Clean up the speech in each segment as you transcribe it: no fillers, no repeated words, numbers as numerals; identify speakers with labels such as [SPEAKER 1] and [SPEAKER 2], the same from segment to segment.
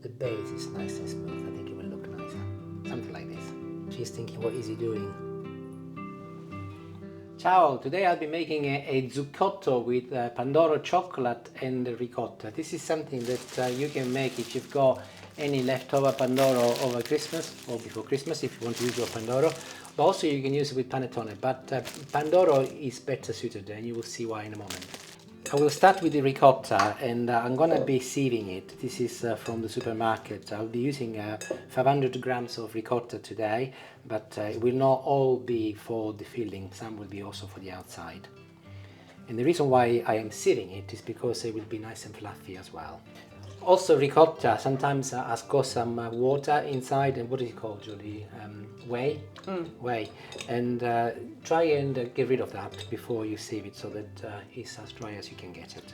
[SPEAKER 1] the base is nice and smooth, I think it will look nicer. Something like this. She's thinking, what is he doing? Ciao! Today I'll be making a zuccotto with Pandoro chocolate and ricotta. This is something that you can make if you've got any leftover Pandoro over Christmas or before Christmas if you want to use your Pandoro. But also you can use it with panettone, but Pandoro is better suited and you will see why in a moment. I will start with the ricotta and I'm gonna be sieving it. This is from the supermarket. I'll be using 500 grams of ricotta today, but it will not all be for the filling. Some will be also for the outside. And the reason why I am sieving it is because it will be nice and fluffy as well. Also ricotta sometimes has got some water inside, and what is it called, Julie? Whey? Whey. And try and get rid of that before you sieve it so that it's as dry as you can get it.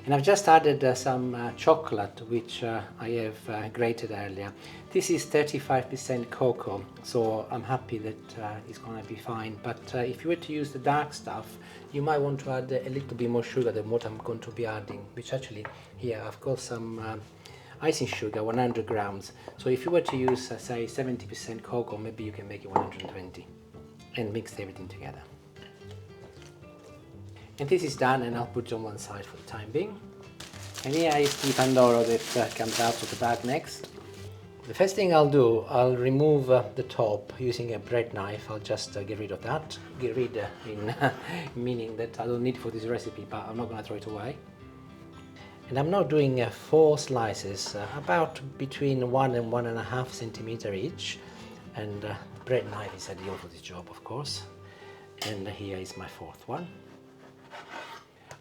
[SPEAKER 1] And I've just added some chocolate which I have grated earlier. This is 35% cocoa, so I'm happy that it's going to be fine. But if you were to use the dark stuff, you might want to add a little bit more sugar than what I'm going to be adding, which actually here I've got some icing sugar, 100 grams. So if you were to use say 70% cocoa, maybe you can make it 120 and mix everything together. And this is done, and I'll put it on one side for the time being. And here is the Pandoro that comes out of the bag next. The first thing I'll do, I'll remove the top using a bread knife. I'll just get rid of that. Get rid in meaning that I don't need it for this recipe, but I'm not going to throw it away. And I'm now doing 4 slices, about between 1 and 1.5 centimeter each. And bread knife is ideal for this job, of course. And here is my 4th one.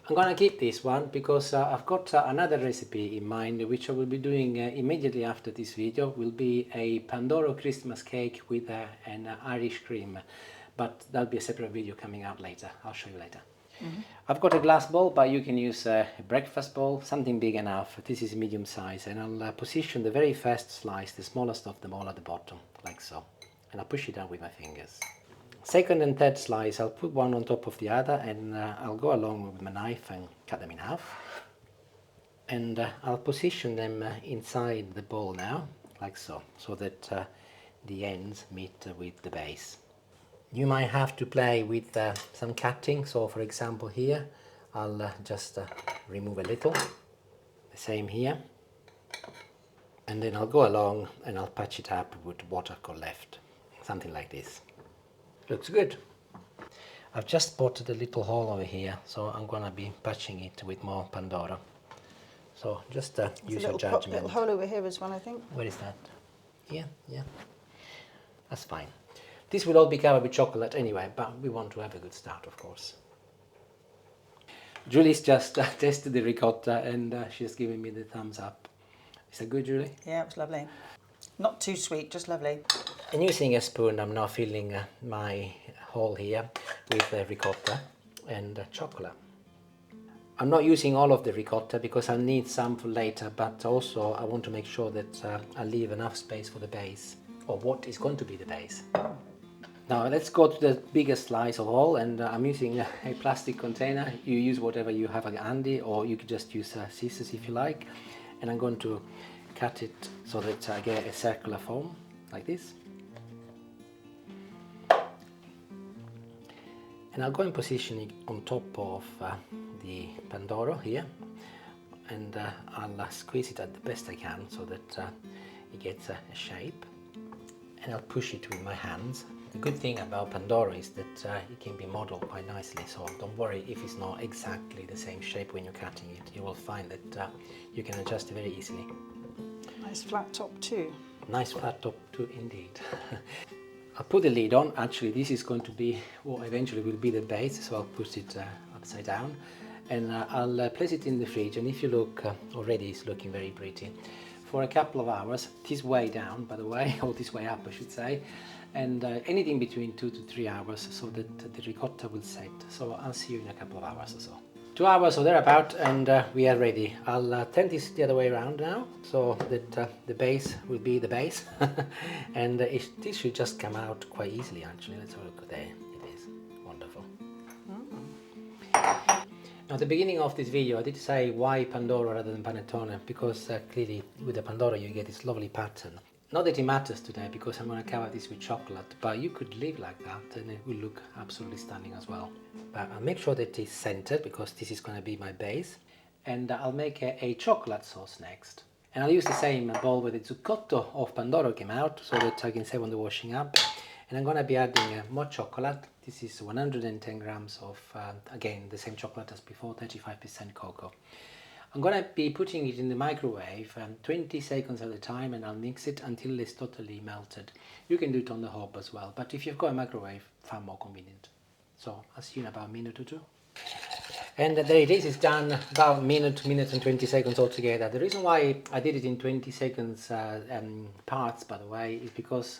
[SPEAKER 1] I'm gonna keep this one because I've got another recipe in mind which I will be doing immediately after this video. Will be a Pandoro Christmas cake with an Irish cream, but that'll be a separate video coming out later. I'll show you later. I've got a glass bowl, but you can use a breakfast bowl, something big enough. This is medium size, and I'll position the very first slice, the smallest of them all, at the bottom, like so, and I'll push it down with my fingers. Second and third slice, I'll put one on top of the other, and I'll go along with my knife and cut them in half. And I'll position them inside the bowl now, like so, so that the ends meet with the base. You might have to play with some cutting, so for example here, I'll just remove a little, the same here. And then I'll go along and I'll patch it up with what I've got left, something like this. Looks good. I've just spotted a little hole over here, so I'm gonna be patching it with more Pandoro. So just use your judgment.
[SPEAKER 2] There's a little hole over here as well, I think.
[SPEAKER 1] Where is that? Here, yeah. That's fine. This will all be covered with chocolate anyway, but we want to have a good start, of course. Julie's just tested the ricotta and she's giving me the thumbs up. Is that good, Julie?
[SPEAKER 2] Yeah, it was lovely. Not too sweet, just lovely.
[SPEAKER 1] And using a spoon, I'm now filling my hole here with ricotta and chocolate. I'm not using all of the ricotta because I need some for later, but also I want to make sure that I leave enough space for the base, or what is going to be the base. Now let's go to the biggest slice of all, and I'm using a plastic container. You use whatever you have handy, or you could just use scissors if you like. And I'm going to cut it so that I get a circular form, like this. And I'll go and position it on top of the Pandoro here, and I'll squeeze it at the best I can so that it gets a shape, and I'll push it with my hands. The good thing about Pandoro is that it can be modeled quite nicely, so don't worry if it's not exactly the same shape when you're cutting it. You will find that you can adjust it very easily.
[SPEAKER 2] Nice flat top too.
[SPEAKER 1] Nice flat top too, indeed. I'll put the lid on. Actually, this is going to be what eventually will be the base, so I'll put it upside down, and I'll place it in the fridge. And if you look, already it's looking very pretty. For a couple of hours, this way down, by the way, or this way up, I should say, and anything between 2 to 3 hours, so that the ricotta will set. So I'll see you in a couple of hours or so. 2 hours or thereabout, and we are ready. I'll turn this the other way around now, so that the base will be the base. And this should just come out quite easily, actually. Let's have a look. There it is. Wonderful. Now, at the beginning of this video, I did say why Pandoro rather than panettone, because clearly with the Pandoro you get this lovely pattern. Not that it matters today because I'm going to cover this with chocolate, but you could leave like that and it will look absolutely stunning as well. But I'll make sure that it's centered because this is going to be my base, and I'll make a chocolate sauce next. And I'll use the same bowl where the zuccotto of Pandoro came out so that I can save on the washing up. And I'm going to be adding more chocolate. This is 110 grams of, again, the same chocolate as before, 35% cocoa. I'm going to be putting it in the microwave 20 seconds at a time, and I'll mix it until it's totally melted. You can do it on the hob as well, but if you've got a microwave, far more convenient. So I'll see you in about a minute or two. And there it is, it's done about minute and 20 seconds altogether. The reason why I did it in 20 seconds parts, by the way, is because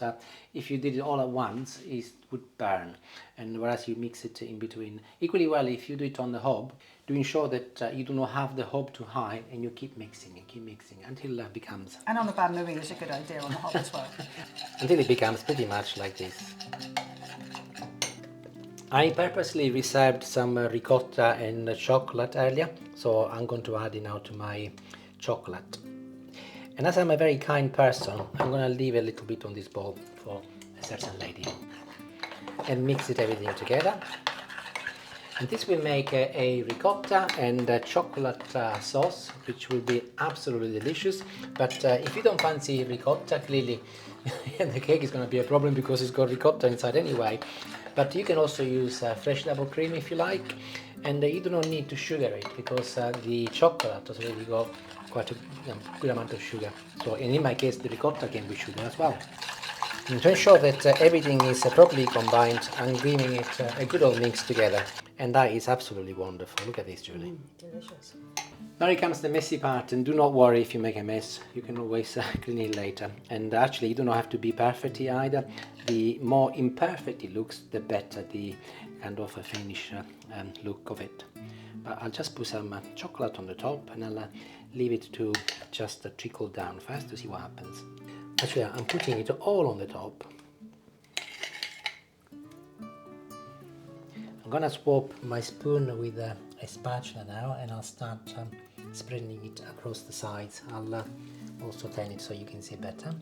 [SPEAKER 1] if you did it all at once, it would burn. And whereas you mix it in between. Equally well, if you do it on the hob, do ensure that you do not have the hob too high and you keep mixing until it becomes...
[SPEAKER 2] And on the bain marie is a good idea on the hob as well.
[SPEAKER 1] Until it becomes pretty much like this. I purposely reserved some ricotta and chocolate earlier, so I'm going to add it now to my chocolate. And as I'm a very kind person, I'm going to leave a little bit on this bowl for a certain lady. And mix it everything together. And this will make a ricotta and a chocolate sauce, which will be absolutely delicious. But if you don't fancy ricotta, clearly the cake is going to be a problem because it's got ricotta inside anyway. But you can also use fresh double cream if you like, and you do not need to sugar it because the chocolate has already got quite a good amount of sugar. So in my case, the ricotta can be sugar as well. And to ensure that everything is properly combined, I'm giving it a good old mix together. And that is absolutely wonderful. Look at this, Julie.
[SPEAKER 2] Delicious.
[SPEAKER 1] Now it comes the messy part, and do not worry if you make a mess. You can always clean it later. And actually, you do not have to be perfect here either. The more imperfect it looks, the better the kind of a finish look of it. But I'll just put some chocolate on the top, and I'll leave it to just trickle down first to see what happens. Actually, I'm putting it all on the top. I'm gonna swap my spoon with a spatula now, and I'll start spreading it across the sides. I'll also turn it so you can see better.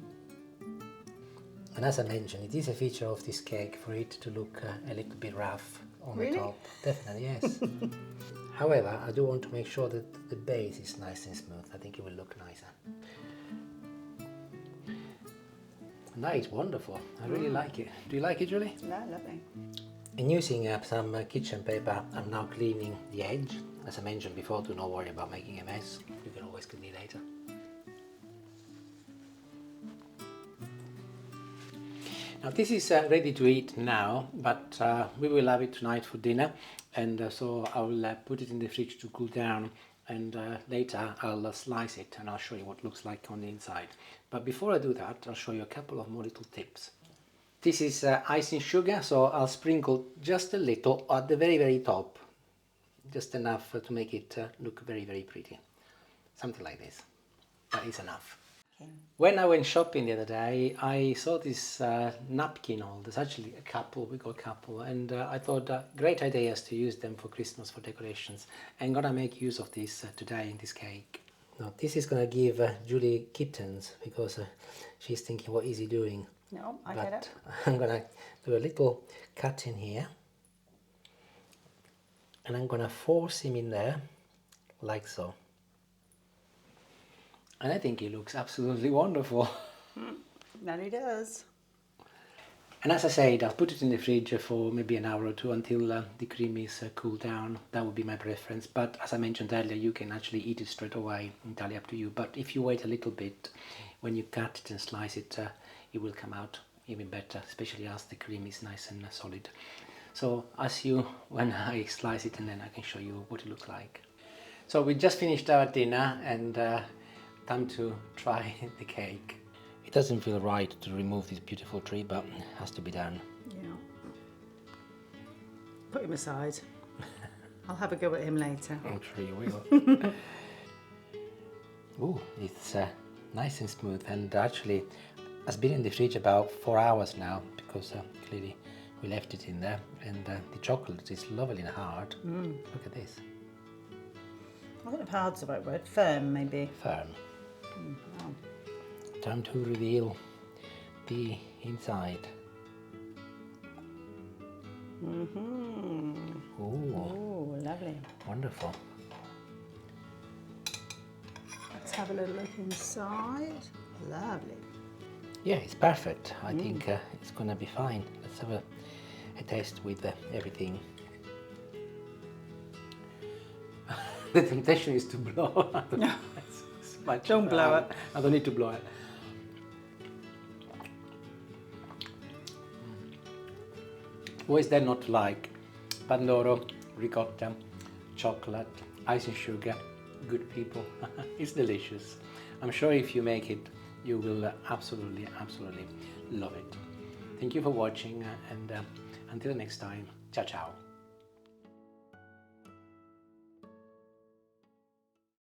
[SPEAKER 1] And as I mentioned, it is a feature of this cake for it to look a little bit rough on the top. Definitely, yes. However, I do want to make sure that the base is nice and smooth. I think it will look nicer. And that is wonderful. I really like it. Do you like it, Julie?
[SPEAKER 2] No, lovely.
[SPEAKER 1] And using some kitchen paper, I'm now cleaning the edge. As I mentioned before, do not worry about making a mess. You can always clean it later. Now this is ready to eat now, but we will have it tonight for dinner, and so I will put it in the fridge to cool down, and later I'll slice it and I'll show you what it looks like on the inside. But before I do that, I'll show you a couple of more little tips. This is icing sugar, so I'll sprinkle just a little at the very top, just enough to make it look very pretty. Something like this. That is enough. Okay. When I went shopping the other day, I saw this napkin holders, actually a couple, we got a couple, and I thought great ideas to use them for Christmas, for decorations. I'm gonna make use of this today in this cake. Now this is gonna give Julie kittens because she's thinking, what is he doing?
[SPEAKER 2] No, I get it.
[SPEAKER 1] I'm gonna do a little cut in here, and I'm gonna force him in there like so. And I think he looks absolutely wonderful.
[SPEAKER 2] That he does.
[SPEAKER 1] And as I said, I'll put it in the fridge for maybe an hour or two until the cream is cooled down. That would be my preference. But as I mentioned earlier, you can actually eat it straight away, entirely up to you. But if you wait a little bit, when you cut it and slice it, it will come out even better, especially as the cream is nice and solid. So when I slice it, and then I can show you what it looks like. So we just finished our dinner, and time to try the cake. It doesn't feel right to remove this beautiful tree, but it has to be done.
[SPEAKER 2] Yeah. Put him aside. I'll have a go at him later.
[SPEAKER 1] I'm sure you will. Ooh, it's nice and smooth, and actually has been in the fridge about 4 hours now, because clearly we left it in there, and the chocolate is lovely and hard. Look at this.
[SPEAKER 2] I don't know if hard's the right word. Firm, maybe.
[SPEAKER 1] Firm.
[SPEAKER 2] Wow.
[SPEAKER 1] Time to reveal the inside.
[SPEAKER 2] Mm-hmm.
[SPEAKER 1] Ooh,
[SPEAKER 2] Oh, lovely.
[SPEAKER 1] wonderful.
[SPEAKER 2] Let's have a little look inside. Lovely.
[SPEAKER 1] Yeah, it's perfect. I think it's gonna be fine. Let's have a taste with everything. The temptation is to blow. It's much,
[SPEAKER 2] Don't blow it.
[SPEAKER 1] I don't need to blow it. Who is there not to like Pandoro, ricotta, chocolate, icing sugar, good people? It's delicious. I'm sure if you make it, you will absolutely love it. Thank you for watching and until next time, ciao ciao.